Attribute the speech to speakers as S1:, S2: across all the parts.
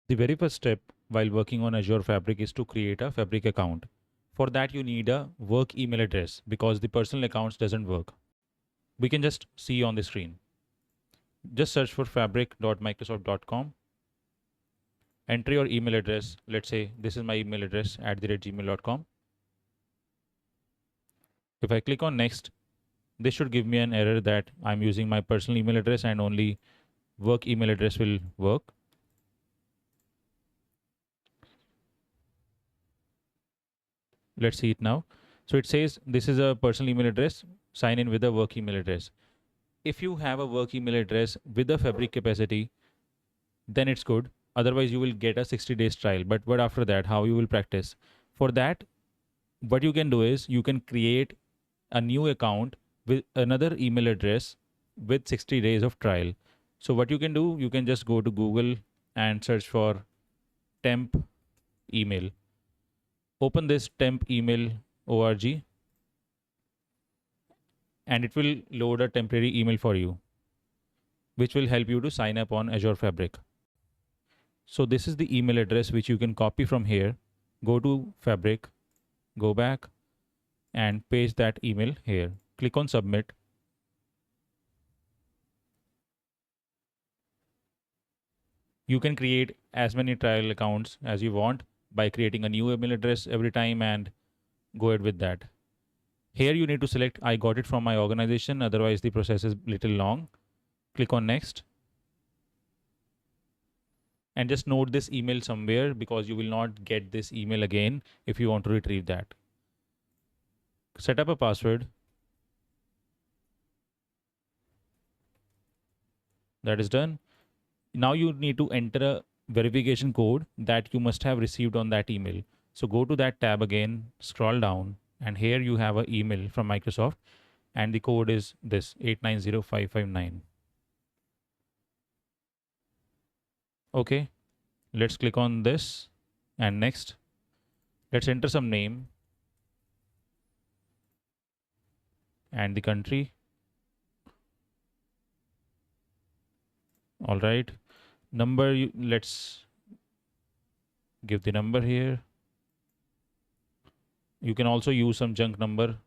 S1: The very first step while working on Azure Fabric is to create a Fabric account. For that you need a work email address because the personal accounts doesn't work. We can just see on the screen. Just search for fabric.microsoft.com. Enter your email address. Let's say this is my email address @gmail.com. If I click on next, this should give me an error that I'm using my personal email address and only work email address will work. Let's see it now. So it says this is a personal email address, sign in with a work email address. If you have a work email address with a Fabric capacity, then it's good. Otherwise, you will get a 60 days trial. But what after that, how you will practice? For that, what you can do is you can create a new account with another email address with 60 days of trial. So what you can do, you can just go to Google and search for temp email. Open this temp email org and it will load a temporary email for you, which will help you to sign up on Azure Fabric. So this is the email address which you can copy from here. Go to Fabric, go back and paste that email here. Click on submit. You can create as many trial accounts as you want by creating a new email address every time and go ahead with that. Here you need to select I got it from my organization, otherwise the process is little long. Click on next. And just note this email somewhere because you will not get this email again if you want to retrieve that. Set up a password. That is done. Now you need to enter a verification code that you must have received on that email. So go to that tab again, scroll down, and here you have an email from Microsoft and the code is this 890559. Okay, let's click on this and next. Let's enter some name and the country. All right, number, let's give the number here. You can also use some junk number.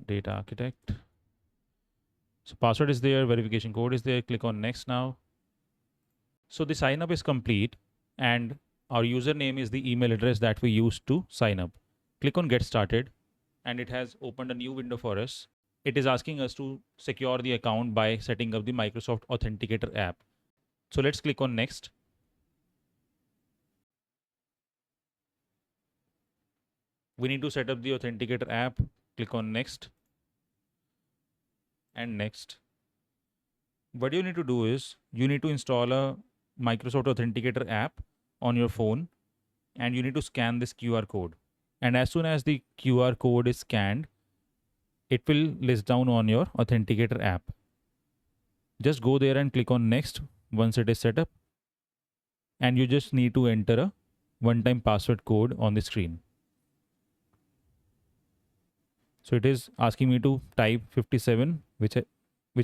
S1: Data architect. So password is there, verification code is there. Click on next now. So the sign up is complete and our username is the email address that we used to sign up. Click on get started and it has opened a new window for us. It is asking us to secure the account by setting up the Microsoft Authenticator app. So let's click on next. We need to set up the Authenticator app. Click on next and next. What you need to do is you need to install a Microsoft Authenticator app on your phone and you need to scan this QR code. And as soon as the QR code is scanned, it will list down on your Authenticator app. Just go there and click on next once it is set up. And you just need to enter a one-time password code on the screen. So it is asking me to type 57, which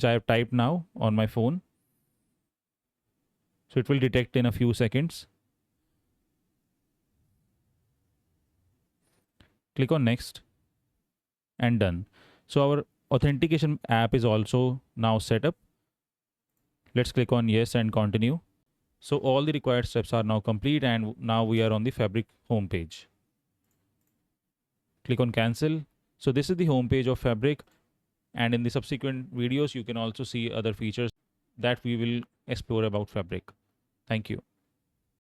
S1: I have typed now on my phone. So it will detect in a few seconds. Click on next and done. So our authentication app is also now set up. Let's click on yes and continue. So all the required steps are now complete and now we are on the Fabric homepage. Click on cancel. So this is the homepage of Fabric and in the subsequent videos you can also see other features that we will explore about Fabric. Thank you.